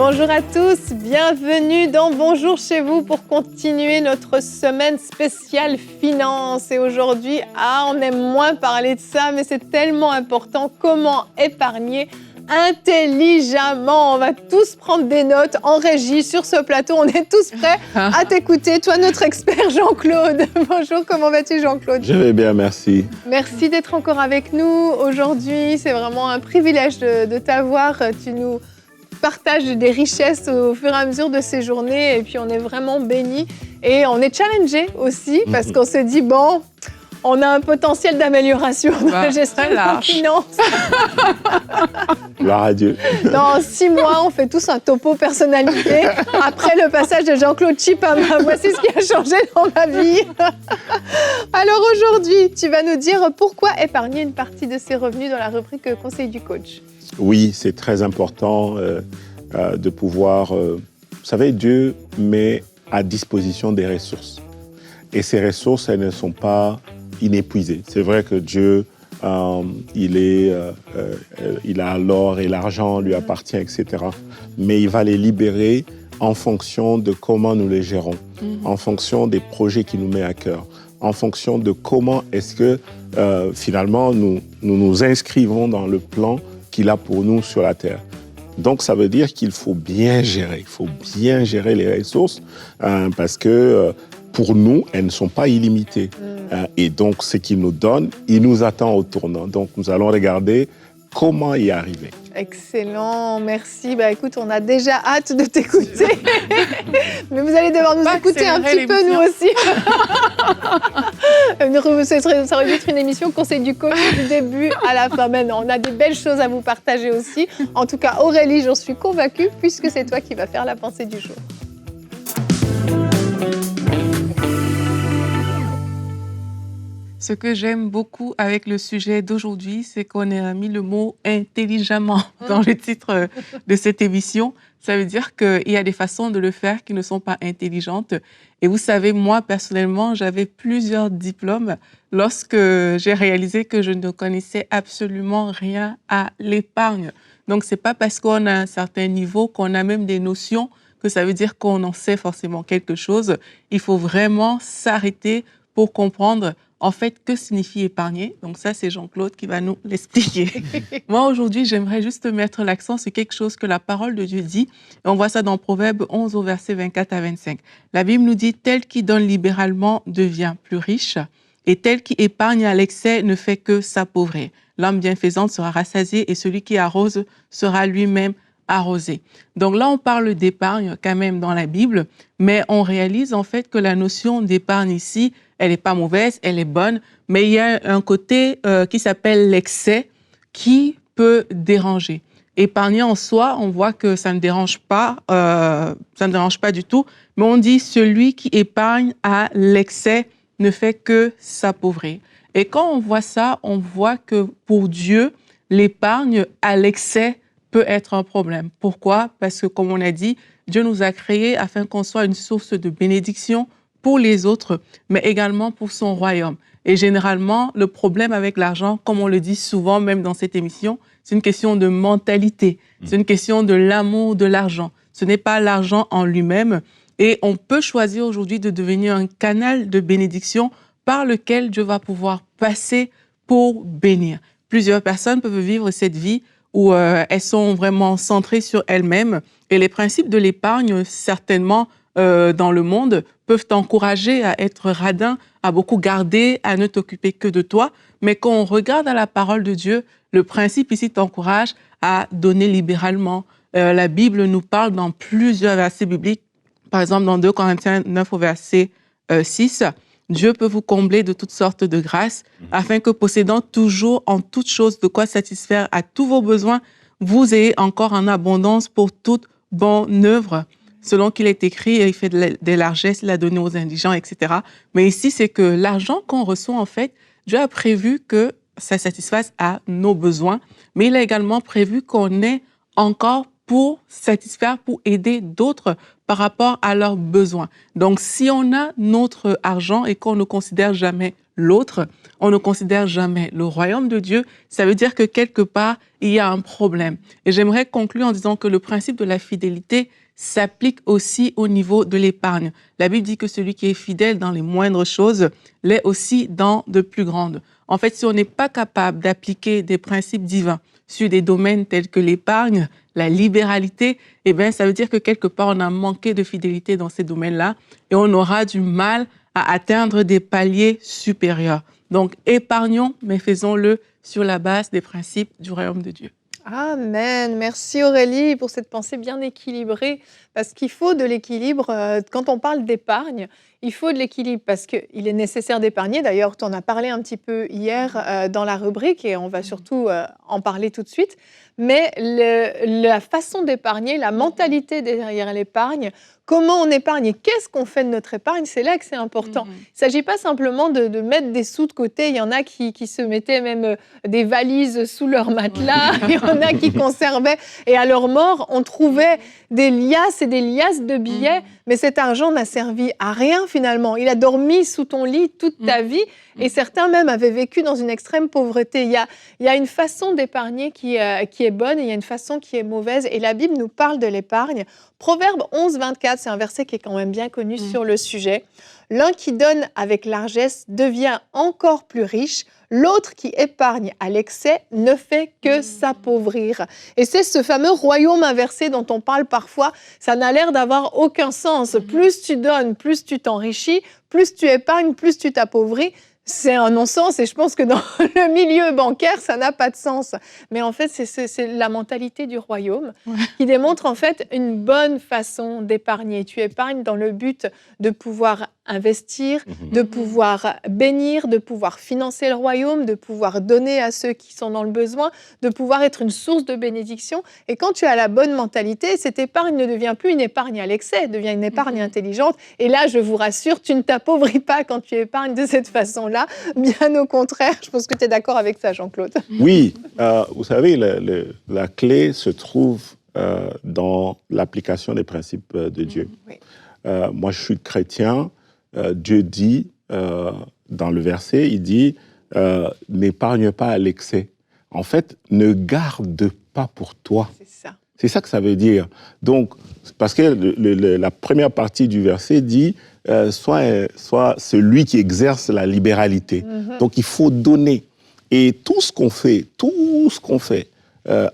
Bonjour à tous, bienvenue dans Bonjour chez vous pour continuer notre semaine spéciale finance. Et aujourd'hui, on aime moins parler de ça, mais c'est tellement important. Comment épargner intelligemment? On va tous prendre des notes en régie sur ce plateau. On est tous prêts à t'écouter. Toi, notre expert Jean-Claude. Bonjour, comment vas-tu Jean-Claude? Je vais bien, merci. Merci d'être encore avec nous aujourd'hui. C'est vraiment un privilège de t'avoir. Tu nous partages des richesses au fur et à mesure de ces journées. Et puis, on est vraiment bénis. Et on est challengés aussi parce qu'on se dit, bon, on a un potentiel d'amélioration dans la gestion de nos finances. Gloire à Dieu. Dans 6 mois, on fait tous un topo personnalité. Après le passage de Jean-Claude Chip à moi, voici ce qui a changé dans ma vie. Alors aujourd'hui, tu vas nous dire pourquoi épargner une partie de ses revenus dans la rubrique Conseil du coach. Oui, c'est très important de pouvoir... vous savez, Dieu met à disposition des ressources. Et ces ressources, elles ne sont pas inépuisées. C'est vrai que Dieu, il a l'or et l'argent, lui appartient, etc. Mais il va les libérer en fonction de comment nous les gérons, en fonction des projets qu'il nous met à cœur, en fonction de comment est-ce que finalement nous inscrivons dans le plan qu'il a pour nous sur la terre. Donc, ça veut dire qu'il faut bien gérer. Il faut bien gérer les ressources parce que pour nous, elles ne sont pas illimitées. Et donc, ce qu'il nous donne, il nous attend au tournant. Donc, nous allons regarder comment y arriver. Excellent, merci. Écoute, on a déjà hâte de t'écouter. Mais vous allez devoir nous écouter un petit peu, nous aussi. Ça aurait dû être une émission Conseil du coach du début à la fin. Maintenant, on a des belles choses à vous partager aussi. En tout cas, Aurélie, j'en suis convaincue, puisque c'est toi qui vas faire la pensée du jour. Ce que j'aime beaucoup avec le sujet d'aujourd'hui, c'est qu'on a mis le mot « intelligemment » dans le titre de cette émission. Ça veut dire qu'il y a des façons de le faire qui ne sont pas intelligentes. Et vous savez, moi, personnellement, j'avais plusieurs diplômes lorsque j'ai réalisé que je ne connaissais absolument rien à l'épargne. Donc, ce n'est pas parce qu'on a un certain niveau qu'on a même des notions que ça veut dire qu'on en sait forcément quelque chose. Il faut vraiment s'arrêter pour comprendre en fait, que signifie épargner? Donc ça, c'est Jean-Claude qui va nous l'expliquer. Moi, aujourd'hui, j'aimerais juste mettre l'accent sur quelque chose que la parole de Dieu dit. Et on voit ça dans Proverbe 11 au verset 24 à 25. La Bible nous dit « Tel qui donne libéralement devient plus riche, et tel qui épargne à l'excès ne fait que s'appauvrir. L'âme bienfaisante sera rassasiée, et celui qui arrose sera lui-même arrosé. » Donc là, on parle d'épargne quand même dans la Bible, mais on réalise en fait que la notion d'épargne ici, elle n'est pas mauvaise, elle est bonne, mais il y a un côté qui s'appelle l'excès qui peut déranger. Épargner en soi, on voit que ça ne dérange pas du tout, mais on dit celui qui épargne à l'excès ne fait que s'appauvrir. Et quand on voit ça, on voit que pour Dieu, l'épargne à l'excès peut être un problème. Pourquoi? Parce que, comme on a dit, Dieu nous a créés afin qu'on soit une source de bénédiction pour les autres, mais également pour son royaume. Et généralement, le problème avec l'argent, comme on le dit souvent, même dans cette émission, c'est une question de mentalité. C'est une question de l'amour de l'argent. Ce n'est pas l'argent en lui-même. Et on peut choisir aujourd'hui de devenir un canal de bénédiction par lequel Dieu va pouvoir passer pour bénir. Plusieurs personnes peuvent vivre cette vie où elles sont vraiment centrées sur elles-mêmes. Et les principes de l'épargne, certainement, dans le monde, peuvent t'encourager à être radin, à beaucoup garder, à ne t'occuper que de toi. Mais quand on regarde à la parole de Dieu, le principe ici t'encourage à donner libéralement. La Bible nous parle dans plusieurs versets bibliques. Par exemple, dans 2 Corinthiens 9 au verset 6, Dieu peut vous combler de toutes sortes de grâces, afin que possédant toujours en toutes choses de quoi satisfaire à tous vos besoins, vous ayez encore en abondance pour toute bonne œuvre. Selon qu'il est écrit, il fait des largesses, il a donné aux indigents, etc. Mais ici, c'est que l'argent qu'on reçoit, en fait, Dieu a prévu que ça satisfasse à nos besoins, mais il a également prévu qu'on ait encore pour satisfaire, pour aider d'autres par rapport à leurs besoins. Donc, si on a notre argent et qu'on ne considère jamais l'autre, on ne considère jamais le royaume de Dieu. Ça veut dire que quelque part, il y a un problème. Et j'aimerais conclure en disant que le principe de la fidélité s'applique aussi au niveau de l'épargne. La Bible dit que celui qui est fidèle dans les moindres choses l'est aussi dans de plus grandes. En fait, si on n'est pas capable d'appliquer des principes divins sur des domaines tels que l'épargne, la libéralité, eh bien, ça veut dire que quelque part, on a manqué de fidélité dans ces domaines-là et on aura du mal à atteindre des paliers supérieurs. Donc, épargnons, mais faisons-le sur la base des principes du royaume de Dieu. Amen. Merci Aurélie pour cette pensée bien équilibrée, parce qu'il faut de l'équilibre. Quand on parle d'épargne, il faut de l'équilibre parce qu'il est nécessaire d'épargner. D'ailleurs, tu en as parlé un petit peu hier dans la rubrique et on va surtout en parler tout de suite. Mais la façon d'épargner, la mentalité derrière l'épargne, comment on épargne et qu'est-ce qu'on fait de notre épargne, c'est là que c'est important. Il ne s'agit pas simplement de mettre des sous de côté. Il y en a qui se mettaient même des valises sous leur matelas. Il y en a qui conservaient. Et à leur mort, on trouvait des liasses et des liasses de billets. Mais cet argent n'a servi à rien finalement. Il a dormi sous ton lit toute ta vie. Et certains même avaient vécu dans une extrême pauvreté. Il y a une façon d'épargner qui est bonne et il y a une façon qui est mauvaise. Et la Bible nous parle de l'épargne. Proverbe 11, 24, c'est un verset qui est quand même bien connu sur le sujet. L'un qui donne avec largesse devient encore plus riche. L'autre qui épargne à l'excès ne fait que s'appauvrir. Et c'est ce fameux royaume inversé dont on parle parfois. Ça n'a l'air d'avoir aucun sens. Plus tu donnes, plus tu t'enrichis. Plus tu épargnes, plus tu t'appauvris. C'est un non-sens et je pense que dans le milieu bancaire, ça n'a pas de sens. Mais en fait, c'est la mentalité du royaume qui démontre en fait une bonne façon d'épargner. Tu épargnes dans le but de pouvoir investir, de pouvoir bénir, de pouvoir financer le royaume, de pouvoir donner à ceux qui sont dans le besoin, de pouvoir être une source de bénédiction. Et quand tu as la bonne mentalité, cette épargne ne devient plus une épargne à l'excès, elle devient une épargne intelligente. Et là, je vous rassure, tu ne t'appauvris pas quand tu épargnes de cette façon-là. Bien au contraire, je pense que tu es d'accord avec ça, Jean-Claude. Oui, vous savez, la clé se trouve dans l'application des principes de Dieu. Oui. Moi, je suis chrétien. Dieu dit, dans le verset, il dit « N'épargne pas à l'excès ». En fait, ne garde pas pour toi. C'est ça. C'est ça que ça veut dire. Donc, parce que la première partie du verset dit soit celui qui exerce la libéralité. Donc, il faut donner. Et tout ce qu'on fait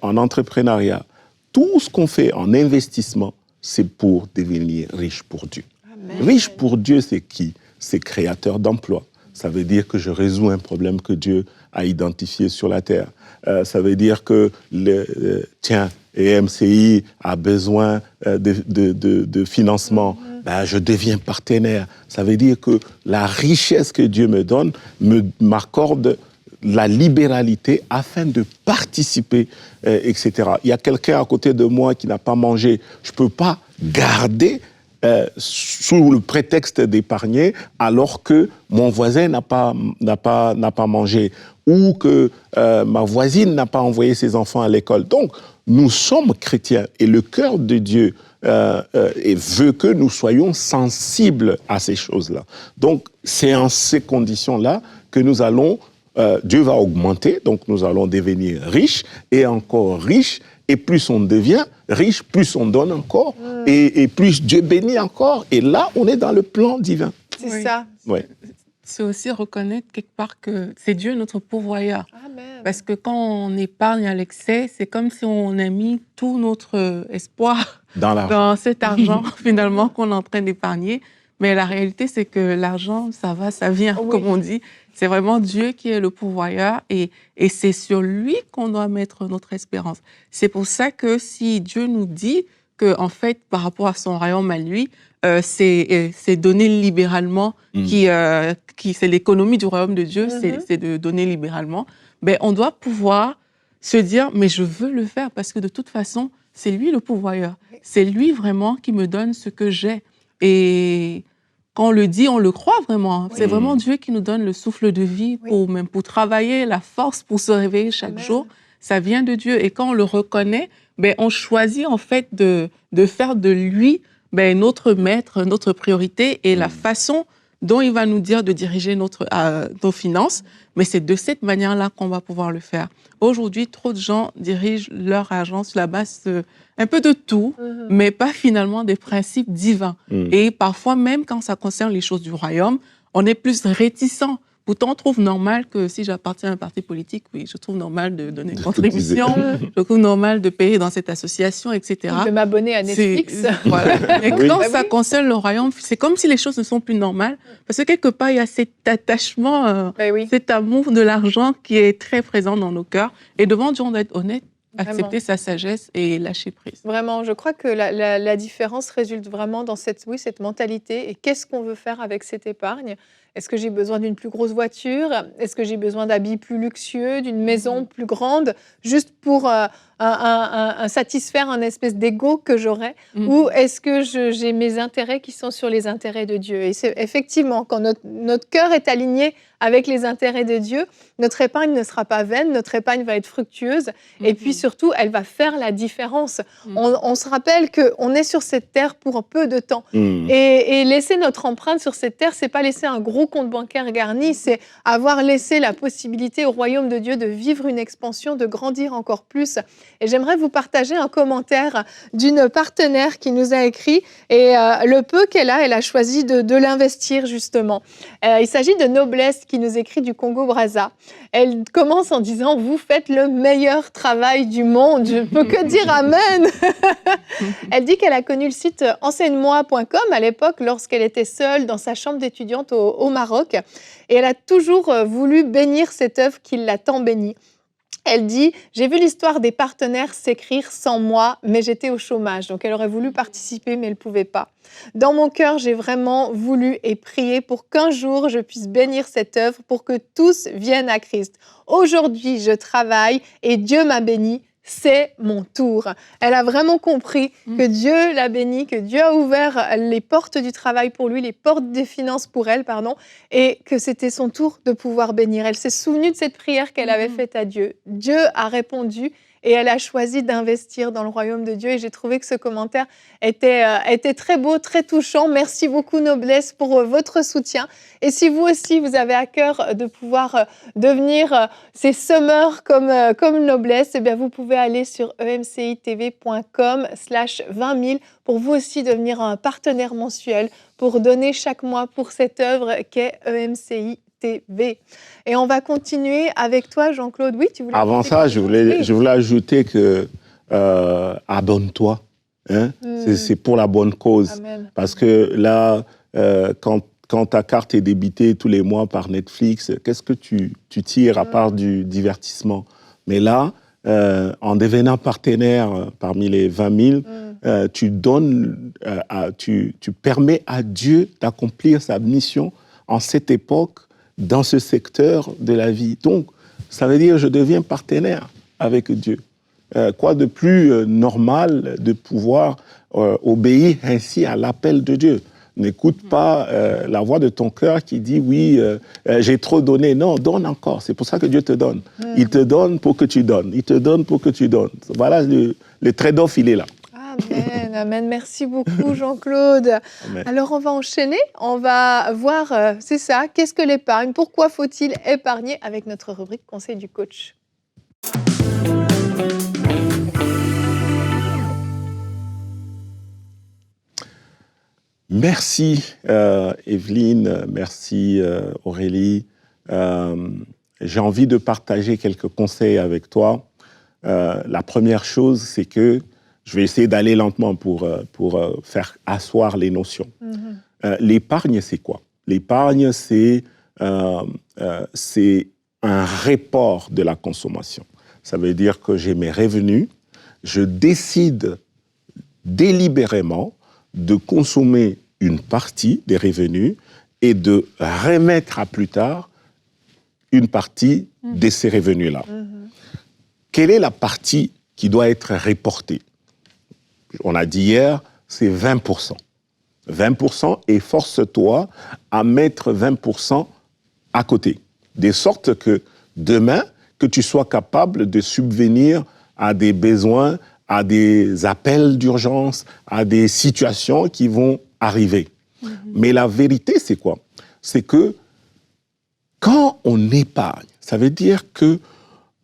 en entrepreneuriat, tout ce qu'on fait en investissement, c'est pour devenir riche pour Dieu. Amen. Riche pour Dieu, c'est qui? C'est créateur d'emplois. Ça veut dire que je résous un problème que Dieu a identifié sur la terre. Ça veut dire que, EMCI a besoin de financement. Ben, je deviens partenaire. Ça veut dire que la richesse que Dieu me donne m'accorde la libéralité afin de participer, etc. Il y a quelqu'un à côté de moi qui n'a pas mangé. Je ne peux pas garder sous le prétexte d'épargner alors que mon voisin n'a pas mangé ou que ma voisine n'a pas envoyé ses enfants à l'école. Donc, nous sommes chrétiens et le cœur de Dieu veut que nous soyons sensibles à ces choses-là. Donc, c'est en ces conditions-là que nous allons, Dieu va augmenter, donc nous allons devenir riches et encore riches. Et plus on devient riche, plus on donne encore, et plus Dieu bénit encore. Et là, on est dans le plan divin. C'est ça. Ouais. C'est aussi reconnaître quelque part que c'est Dieu notre pourvoyeur. Amen. Parce que quand on épargne à l'excès, c'est comme si on a mis tout notre espoir dans cet argent finalement qu'on est en train d'épargner. Mais la réalité, c'est que l'argent, ça va, ça vient, comme on dit. C'est vraiment Dieu qui est le pourvoyeur et c'est sur lui qu'on doit mettre notre espérance. C'est pour ça que si Dieu nous dit que, en fait, par rapport à son royaume à lui, c'est donner libéralement, c'est l'économie du royaume de Dieu, c'est de donner libéralement, ben, on doit pouvoir se dire, mais je veux le faire parce que de toute façon, c'est lui le pourvoyeur. C'est lui vraiment qui me donne ce que j'ai. Et quand on le dit, on le croit vraiment. C'est vraiment Dieu qui nous donne le souffle de vie pour travailler, la force pour se réveiller chaque jour. Ça vient de Dieu. Et quand on le reconnaît, ben, on choisit en fait de faire de lui notre maître, notre priorité et la façon dont il va nous dire de diriger nos finances, mais c'est de cette manière-là qu'on va pouvoir le faire. Aujourd'hui, trop de gens dirigent leur argent sur la base un peu de tout, mais pas finalement des principes divins. Et parfois, même quand ça concerne les choses du royaume, on est plus réticent. Pourtant, on trouve normal que si j'appartiens à un parti politique, oui, je trouve normal de donner une contribution, je trouve normal de payer dans cette association, etc. De m'abonner à Netflix. Voilà. Mais quand ça concerne le royaume, c'est comme si les choses ne sont plus normales, parce que quelque part, il y a cet attachement, cet amour de l'argent qui est très présent dans nos cœurs. Et devant Dieu, on doit être honnête, accepter sa sagesse et lâcher prise. Vraiment, je crois que la différence résulte vraiment dans cette mentalité. Et qu'est-ce qu'on veut faire avec cette épargne ? Est-ce que j'ai besoin d'une plus grosse voiture ? Est-ce que j'ai besoin d'habits plus luxueux, d'une maison plus grande, juste pour satisfaire un espèce d'ego que j'aurais ? Ou est-ce que j'ai mes intérêts qui sont sur les intérêts de Dieu ? Et c'est effectivement, quand notre cœur est aligné avec les intérêts de Dieu, notre épargne ne sera pas vaine, notre épargne va être fructueuse, et puis surtout, elle va faire la différence. On se rappelle qu'on est sur cette terre pour peu de temps. Et laisser notre empreinte sur cette terre, c'est pas laisser un gros compte bancaire garni, c'est avoir laissé la possibilité au royaume de Dieu de vivre une expansion, de grandir encore plus. Et j'aimerais vous partager un commentaire d'une partenaire qui nous a écrit, et le peu qu'elle a, elle a choisi de l'investir justement. Il s'agit de Noblesse qui nous écrit du Congo-Brazza. Elle commence en disant « Vous faites le meilleur travail du monde ». Je ne peux que dire amen. Elle dit qu'elle a connu le site enseigne-moi.com à l'époque lorsqu'elle était seule dans sa chambre d'étudiante au Maroc. Et elle a toujours voulu bénir cette œuvre qui l'a tant bénie. Elle dit « J'ai vu l'histoire des partenaires s'écrire sans moi, mais j'étais au chômage. » Donc, elle aurait voulu participer, mais elle ne pouvait pas. Dans mon cœur, j'ai vraiment voulu et prié pour qu'un jour, je puisse bénir cette œuvre pour que tous viennent à Christ. Aujourd'hui, je travaille et Dieu m'a béni. C'est mon tour. Elle a vraiment compris que Dieu l'a bénie, que Dieu a ouvert les portes du travail pour lui, les portes des finances pour elle, et que c'était son tour de pouvoir bénir. Elle s'est souvenue de cette prière qu'elle avait faite à Dieu. Dieu a répondu et elle a choisi d'investir dans le royaume de Dieu. Et j'ai trouvé que ce commentaire était très beau, très touchant. Merci beaucoup, Noblesse, pour votre soutien. Et si vous aussi, vous avez à cœur de pouvoir devenir ces semeurs comme Noblesse, eh bien, vous pouvez aller sur emcitv.com/20 000 pour vous aussi devenir un partenaire mensuel pour donner chaque mois pour cette œuvre qu'est EMCI TV. Et on va continuer avec toi, Jean-Claude. Oui, tu voulais... Avant ça, je voulais ajouter que abonne-toi. Hein? C'est pour la bonne cause. Amen. Parce que là, quand ta carte est débitée tous les mois par Netflix, qu'est-ce que tu tires à part du divertissement? Mais là, en devenant partenaire parmi les 20 000, tu permets à Dieu d'accomplir sa mission en cette époque, dans ce secteur de la vie. Donc, ça veut dire je deviens partenaire avec Dieu. Quoi de plus normal de pouvoir obéir ainsi à l'appel de Dieu? N'écoute pas la voix de ton cœur qui dit « oui, j'ai trop donné ». Non, donne encore. C'est pour ça que Dieu te donne. Il te donne pour que tu donnes. Il te donne pour que tu donnes. Voilà, le trade-off, il est là. Amen, amen. Merci beaucoup, Jean-Claude. Amen. Alors, on va enchaîner. On va voir, c'est ça, qu'est-ce que l'épargne? Pourquoi faut-il épargner avec notre rubrique Conseil du coach? Merci, Evelyne. Merci, Aurélie. J'ai envie de partager quelques conseils avec toi. La première chose, c'est que je vais essayer d'aller lentement pour faire asseoir les notions. L'épargne, c'est quoi? L'épargne, c'est un report de la consommation. Ça veut dire que j'ai mes revenus, je décide délibérément de consommer une partie des revenus et de remettre à plus tard une partie de ces revenus-là. Quelle est la partie qui doit être reportée? On a dit hier, c'est 20%. 20% et force-toi à mettre 20% à côté. De sorte que demain, que tu sois capable de subvenir à des besoins, à des appels d'urgence, à des situations qui vont arriver. Mais la vérité, c'est quoi? c'est que quand on épargne, ça veut dire que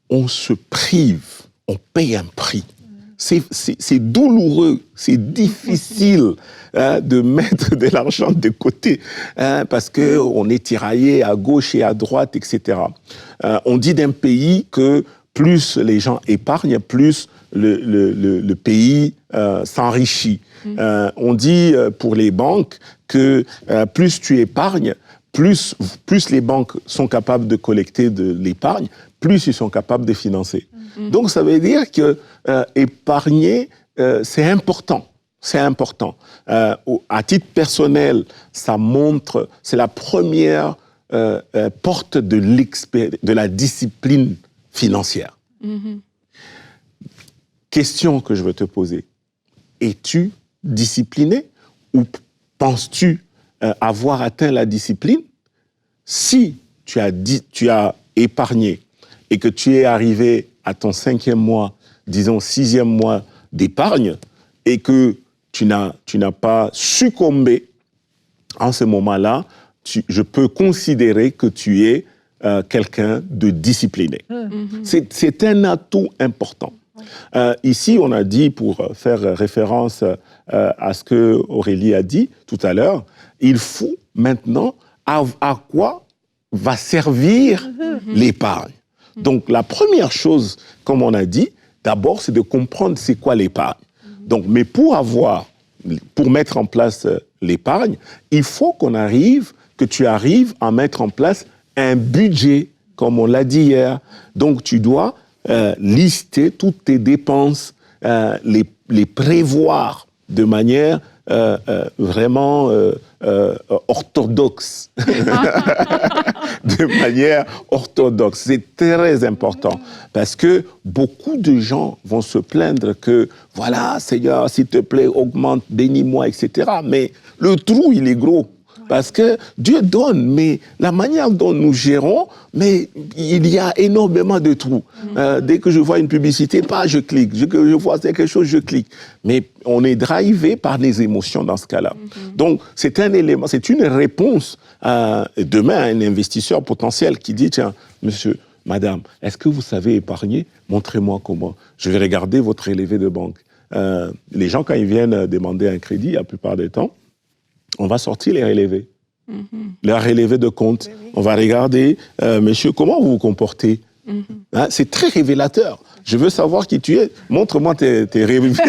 on se prive, on paye un prix. C'est douloureux, c'est difficile de mettre de l'argent de côté parce qu'on est tiraillé à gauche et à droite, etc. On dit d'un pays que plus les gens épargnent, plus le pays s'enrichit. On dit pour les banques que plus tu épargnes, plus les banques sont capables de collecter de l'épargne, plus ils sont capables de financer. Donc, ça veut dire que épargner, c'est important. C'est important. À titre personnel, ça montre, c'est la première porte de la discipline financière. Question que je veux te poser. Es-tu discipliné ou penses-tu avoir atteint la discipline? Si tu as épargné et que tu es arrivé à ton 5e mois, disons 6e mois d'épargne, et que tu n'as pas succombé, en ce moment-là, je peux considérer que tu es quelqu'un de discipliné. C'est un atout important. Ici, on a dit, pour faire référence à ce que Aurélie a dit tout à l'heure, il faut maintenant à quoi va servir l'épargne. Donc, la première chose, comme on a dit, d'abord, c'est de comprendre c'est quoi l'épargne. Donc, mais pour mettre en place l'épargne, il faut que tu arrives à mettre en place un budget, comme on l'a dit hier. Donc, tu dois lister toutes tes dépenses, les prévoir de manière vraiment orthodoxe. De manière orthodoxe. C'est très important parce que beaucoup de gens vont se plaindre que, voilà, Seigneur, s'il te plaît, augmente, bénis-moi, etc. Mais le trou, il est gros. Parce que Dieu donne, mais la manière dont nous gérons, mais il y a énormément de trous. Dès que je vois une publicité, je clique. Je vois quelque chose, je clique. Mais on est drivé par les émotions dans ce cas-là. Donc, c'est un élément, c'est une réponse demain à un investisseur potentiel qui dit, tiens, monsieur, madame, est-ce que vous savez épargner? Montrez-moi comment. Je vais regarder votre relevé de banque. Les gens, quand ils viennent demander un crédit, la plupart du temps, on va sortir les relevés. Les relevés de compte. On va regarder, monsieur, comment vous vous comportez? Hein, c'est très révélateur. Je veux savoir qui tu es. Montre-moi tes relevés.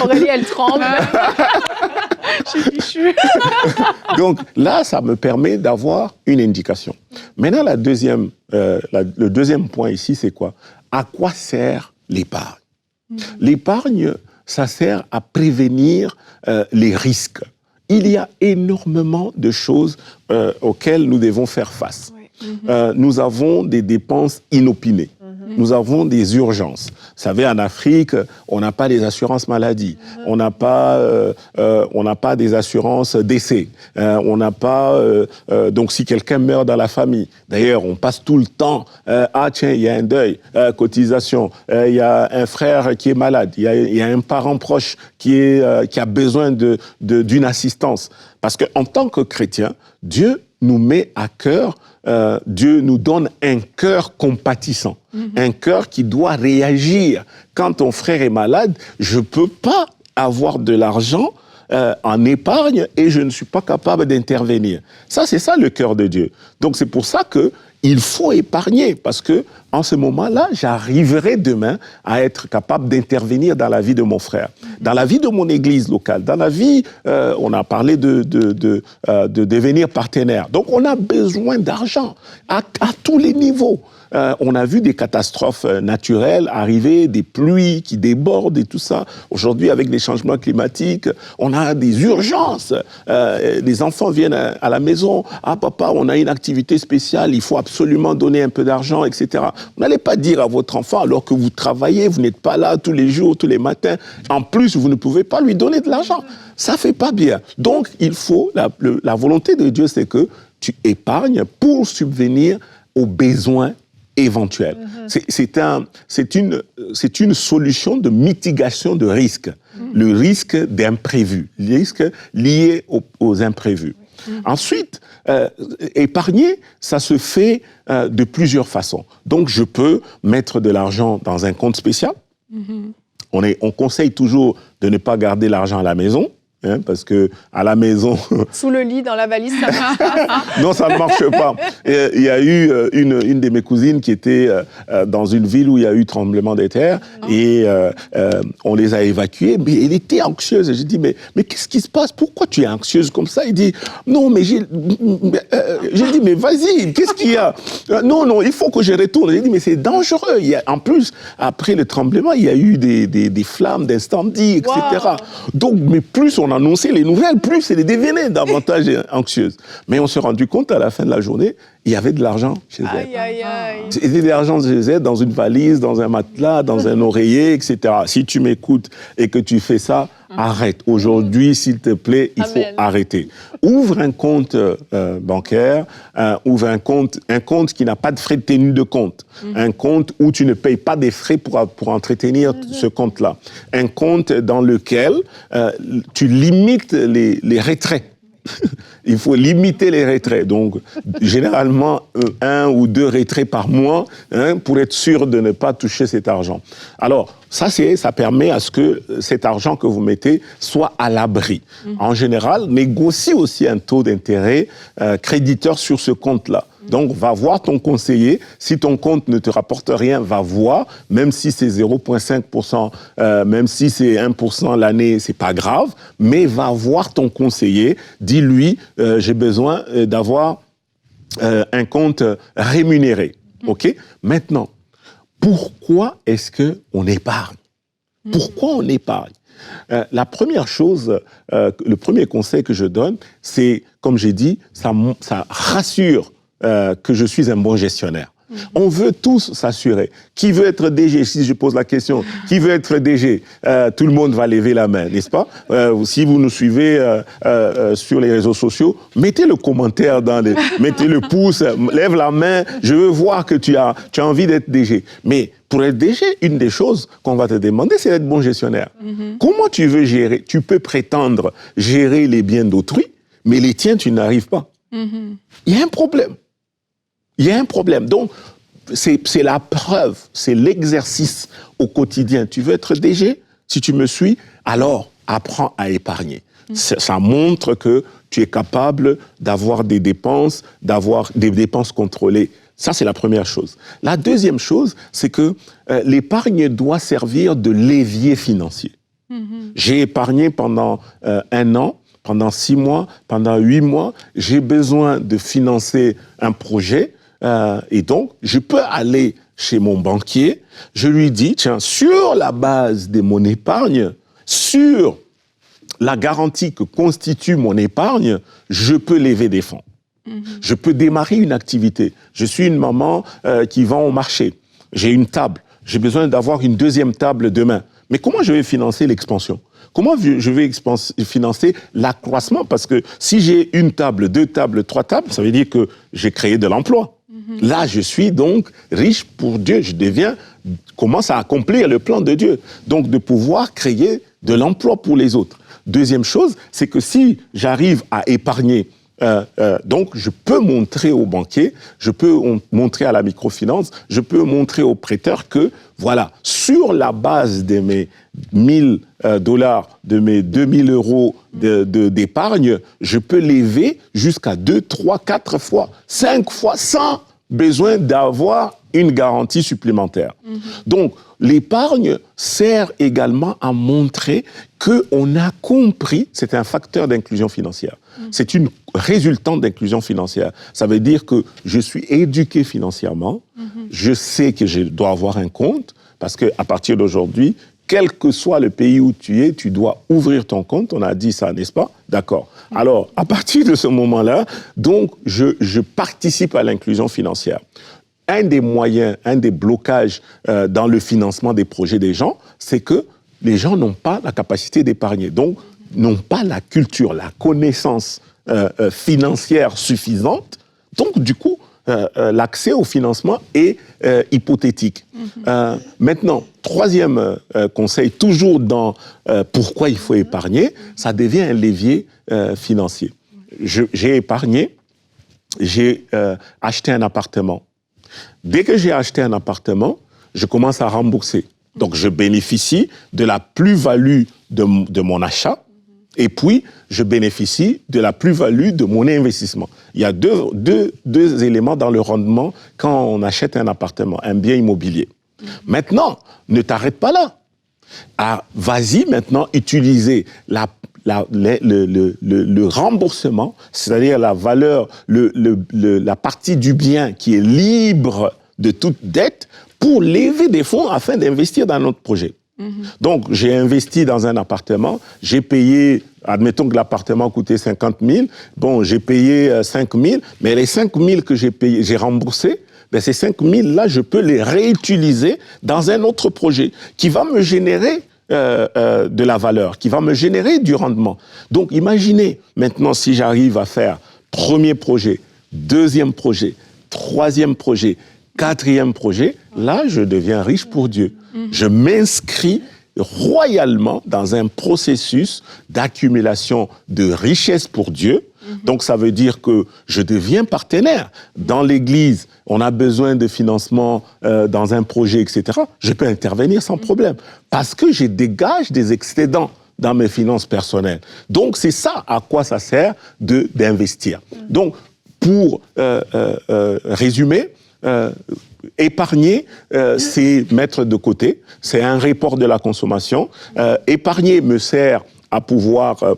Aurélie, elle tremble. Je suis fichue. Donc là, ça me permet d'avoir une indication. Maintenant, le deuxième point ici, c'est quoi? À quoi sert l'épargne? L'épargne, ça sert à prévenir les risques. Il y a énormément de choses auxquelles nous devons faire face. Nous avons des dépenses inopinées. Nous avons des urgences. Vous savez, en Afrique, on n'a pas des assurances maladie. On n'a pas des assurances décès. On n'a pas... donc, si quelqu'un meurt dans la famille, d'ailleurs, on passe tout le temps, tiens, il y a un deuil, cotisation, il y a un frère qui est malade, il y a un parent proche qui a besoin d'une assistance. Parce qu'en tant que chrétien, Dieu nous met à cœur, Dieu nous donne un cœur compatissant, un cœur qui doit réagir. Quand ton frère est malade, je ne peux pas avoir de l'argent en épargne et je ne suis pas capable d'intervenir. Ça, c'est ça le cœur de Dieu. Donc, c'est pour ça qu'il faut épargner, parce que en ce moment-là, j'arriverai demain à être capable d'intervenir dans la vie de mon frère, dans la vie de mon église locale, dans la vie, on a parlé de devenir partenaire. Donc, on a besoin d'argent à tous les niveaux. On a vu des catastrophes naturelles arriver, des pluies qui débordent et tout ça. Aujourd'hui, avec les changements climatiques, on a des urgences. Les enfants viennent à la maison. Ah, papa, on a une activité spéciale, il faut absolument donner un peu d'argent, etc. Vous n'allez pas dire à votre enfant, alors que vous travaillez, vous n'êtes pas là tous les jours, tous les matins. En plus, vous ne pouvez pas lui donner de l'argent. Ça ne fait pas bien. Donc, il faut, la volonté de Dieu, c'est que tu épargnes pour subvenir aux besoins éventuels. C'est une solution de mitigation de risque. Le risque d'imprévu, le risque lié aux imprévus. Ensuite, épargner, ça se fait de plusieurs façons. Donc, je peux mettre de l'argent dans un compte spécial. On conseille toujours de ne pas garder l'argent à la maison. Parce que à la maison... Sous le lit, dans la valise, ça marche pas. Non, ça ne marche pas. Il y a eu une de mes cousines qui était dans une ville où il y a eu tremblement de terre et on les a évacués, mais elle était anxieuse. J'ai dit, mais qu'est-ce qui se passe? Pourquoi tu es anxieuse comme ça? Il dit, non, mais j'ai dit, mais vas-y, qu'est-ce qu'il y a? Non, il faut que je retourne. J'ai dit, mais c'est dangereux. En plus, après le tremblement, il y a eu des flammes, d'incendie, etc. Wow. Donc, mais plus on annonçait les nouvelles, plus elle devenait davantage anxieuse. Mais on s'est rendu compte à la fin de la journée, il y avait de l'argent chez elle. Il y avait de l'argent chez elle dans une valise, dans un matelas, dans un oreiller, etc. Si tu m'écoutes et que tu fais ça, arrête. Aujourd'hui, s'il te plaît, il faut arrêter. Ouvre un compte bancaire, ouvre un compte qui n'a pas de frais de tenue de compte. Un compte où tu ne payes pas des frais pour entretenir ce compte-là. Un compte dans lequel tu limites les retraits. Il faut limiter les retraits. Donc, généralement, 1 ou 2 retraits par mois pour être sûr de ne pas toucher cet argent. Alors, ça permet à ce que cet argent que vous mettez soit à l'abri. En général, négocie aussi un taux d'intérêt créditeur sur ce compte-là. Donc, va voir ton conseiller. Si ton compte ne te rapporte rien, va voir. Même si c'est 0,5%, même si c'est 1% l'année, c'est pas grave. Mais va voir ton conseiller. Dis-lui, j'ai besoin d'avoir un compte rémunéré. OK? Maintenant, pourquoi est-ce qu'on épargne? Pourquoi on épargne? La première chose, le premier conseil que je donne, c'est, comme j'ai dit, ça rassure que je suis un bon gestionnaire. On veut tous s'assurer. Qui veut être DG? Si je pose la question, qui veut être DG? Tout le monde va lever la main, n'est-ce pas? Si vous nous suivez sur les réseaux sociaux, mettez le commentaire mettez le pouce, lève la main. Je veux voir que tu as envie d'être DG. Mais pour être DG, une des choses qu'on va te demander, c'est d'être bon gestionnaire. Comment tu veux gérer? Tu peux prétendre gérer les biens d'autrui, mais les tiens, tu n'arrives pas. Il y a un problème. Il y a un problème. Donc, c'est la preuve, c'est l'exercice au quotidien. Tu veux être DG? Si tu me suis, alors apprends à épargner. Ça montre que tu es capable d'avoir des dépenses contrôlées. Ça, c'est la première chose. La deuxième chose, c'est que l'épargne doit servir de levier financier. J'ai épargné pendant 1 an, pendant 6 mois, pendant 8 mois. J'ai besoin de financer un projet. Et donc, je peux aller chez mon banquier, je lui dis, tiens, sur la base de mon épargne, sur la garantie que constitue mon épargne, je peux lever des fonds. Je peux démarrer une activité. Je suis une maman qui vend au marché. J'ai une table. J'ai besoin d'avoir une deuxième table demain. Mais comment je vais financer l'expansion? Comment je vais financer l'accroissement? Parce que si j'ai 1 table, 2 tables, 3 tables, ça veut dire que j'ai créé de l'emploi. Là, je suis donc riche pour Dieu. Commence à accomplir le plan de Dieu. Donc, de pouvoir créer de l'emploi pour les autres. Deuxième chose, c'est que si j'arrive à épargner, donc je peux montrer au banquier, je peux montrer à la microfinance, je peux montrer au prêteur que, voilà, sur la base de mes $1000, de mes 2000 euros d'épargne, je peux lever jusqu'à 2, 3, 4 fois, 5 fois sans besoin d'avoir une garantie supplémentaire. Donc, l'épargne sert également à montrer qu'on a compris, c'est un facteur d'inclusion financière. C'est une résultante d'inclusion financière. Ça veut dire que je suis éduqué financièrement, je sais que je dois avoir un compte, parce qu'à partir d'aujourd'hui, quel que soit le pays où tu es, tu dois ouvrir ton compte. On a dit ça, n'est-ce pas? D'accord. Alors, à partir de ce moment-là, donc, je participe à l'inclusion financière. Un des moyens, un des blocages dans le financement des projets des gens, c'est que les gens n'ont pas la capacité d'épargner. Donc, n'ont pas la culture, la connaissance financière suffisante. Donc, du coup, l'accès au financement est hypothétique. Maintenant, troisième conseil, toujours dans pourquoi il faut épargner, ça devient un levier financier. j'ai épargné, j'ai acheté un appartement. Dès que j'ai acheté un appartement, je commence à rembourser. Donc, je bénéficie de la plus-value de mon achat et puis je bénéficie de la plus-value de mon investissement. Il y a deux éléments dans le rendement quand on achète un appartement, un bien immobilier. Maintenant, ne t'arrête pas là. Vas-y maintenant utiliser le remboursement, c'est-à-dire la valeur, la partie du bien qui est libre de toute dette pour lever des fonds afin d'investir dans notre projet. Donc, j'ai investi dans un appartement, j'ai payé, admettons que l'appartement coûtait 50 000, bon, j'ai payé 5 000, mais les 5 000 que j'ai remboursés, ben ces 5 000-là, je peux les réutiliser dans un autre projet qui va me générer de la valeur, qui va me générer du rendement. Donc, imaginez maintenant si j'arrive à faire premier projet, deuxième projet, troisième projet, quatrième projet, là, je deviens riche pour Dieu. Je m'inscris royalement dans un processus d'accumulation de richesses pour Dieu. Donc, ça veut dire que je deviens partenaire. Dans l'Église, on a besoin de financement dans un projet, etc. Je peux intervenir sans problème parce que je dégage des excédents dans mes finances personnelles. Donc, c'est ça à quoi ça sert d'investir. Donc, pour résumer, épargner, c'est mettre de côté, c'est un report de la consommation. Épargner me sert à pouvoir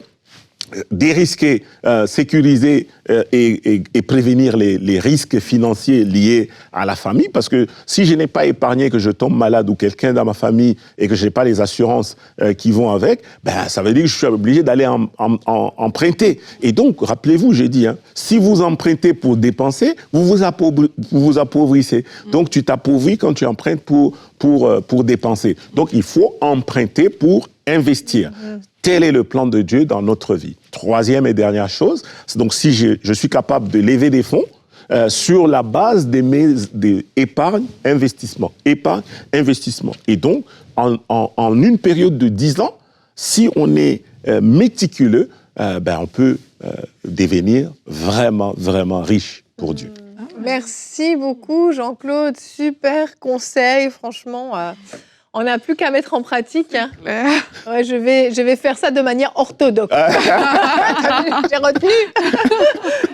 dérisquer, sécuriser et prévenir les risques financiers liés à la famille. Parce que si je n'ai pas épargné, que je tombe malade ou quelqu'un dans ma famille et que je n'ai pas les assurances qui vont avec, ben, ça veut dire que je suis obligé d'aller emprunter. Et donc, rappelez-vous, j'ai dit, si vous empruntez pour dépenser, vous vous appauvrissez. Donc, tu t'appauvris quand tu empruntes pour dépenser. Donc, il faut emprunter pour investir. Tel est le plan de Dieu dans notre vie. Troisième et dernière chose, c'est donc si je suis capable de lever des fonds sur la base des épargne, investissement. Épargne, investissement. Et donc, en une période de 10 ans, si on est méticuleux, on peut devenir vraiment, vraiment riche pour Dieu. Merci beaucoup, Jean-Claude. Super conseil, franchement. On n'a plus qu'à mettre en pratique. Ouais, je vais faire ça de manière orthodoxe. J'ai retenu.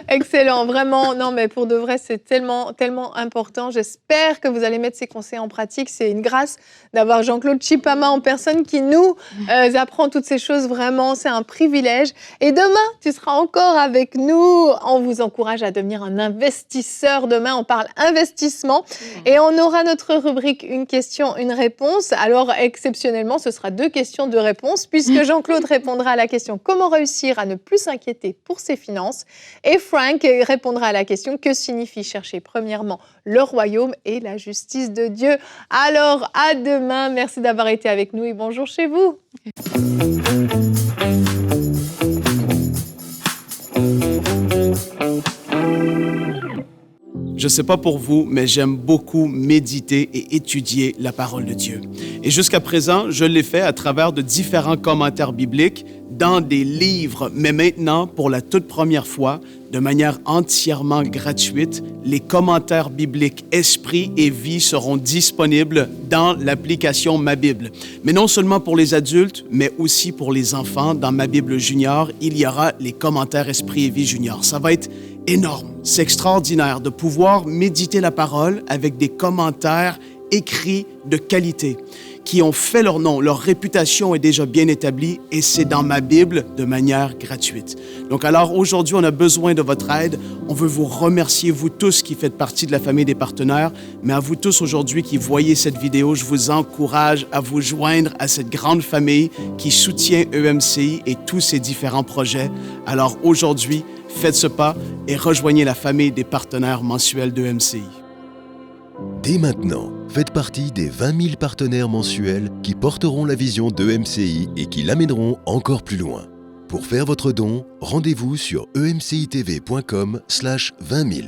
Excellent, vraiment. Non, mais pour de vrai, c'est tellement, tellement important. J'espère que vous allez mettre ces conseils en pratique. C'est une grâce d'avoir Jean-Claude Chipama en personne qui nous apprend toutes ces choses. Vraiment, c'est un privilège. Et demain, tu seras encore avec nous. On vous encourage à devenir un investisseur. Demain, on parle investissement. Et on aura notre rubrique Une question, une réponse. Alors, exceptionnellement, ce sera 2 questions, 2 réponses, puisque Jean-Claude répondra à la question « Comment réussir à ne plus s'inquiéter pour ses finances ?» et Frank répondra à la question « Que signifie chercher premièrement le royaume et la justice de Dieu ?» Alors, à demain. Merci d'avoir été avec nous et bonjour chez vous. Je ne sais pas pour vous, mais j'aime beaucoup méditer et étudier la parole de Dieu. Et jusqu'à présent, je l'ai fait à travers de différents commentaires bibliques dans des livres. Mais maintenant, pour la toute première fois, de manière entièrement gratuite, les commentaires bibliques Esprit et Vie seront disponibles dans l'application Ma Bible. Mais non seulement pour les adultes, mais aussi pour les enfants. Dans Ma Bible Junior, il y aura les commentaires Esprit et Vie Junior. Ça va être énorme. C'est extraordinaire de pouvoir méditer la parole avec des commentaires écrits de qualité qui ont fait leur nom. Leur réputation est déjà bien établie et c'est dans Ma Bible de manière gratuite. Donc alors aujourd'hui, on a besoin de votre aide. On veut vous remercier, vous tous qui faites partie de la famille des partenaires, mais à vous tous aujourd'hui qui voyez cette vidéo, je vous encourage à vous joindre à cette grande famille qui soutient EMCI et tous ses différents projets. Alors aujourd'hui, faites ce pas et rejoignez la famille des partenaires mensuels d'EMCI. Dès maintenant, faites partie des 20 000 partenaires mensuels qui porteront la vision d'EMCI et qui l'amèneront encore plus loin. Pour faire votre don, rendez-vous sur emcitv.com/20 000.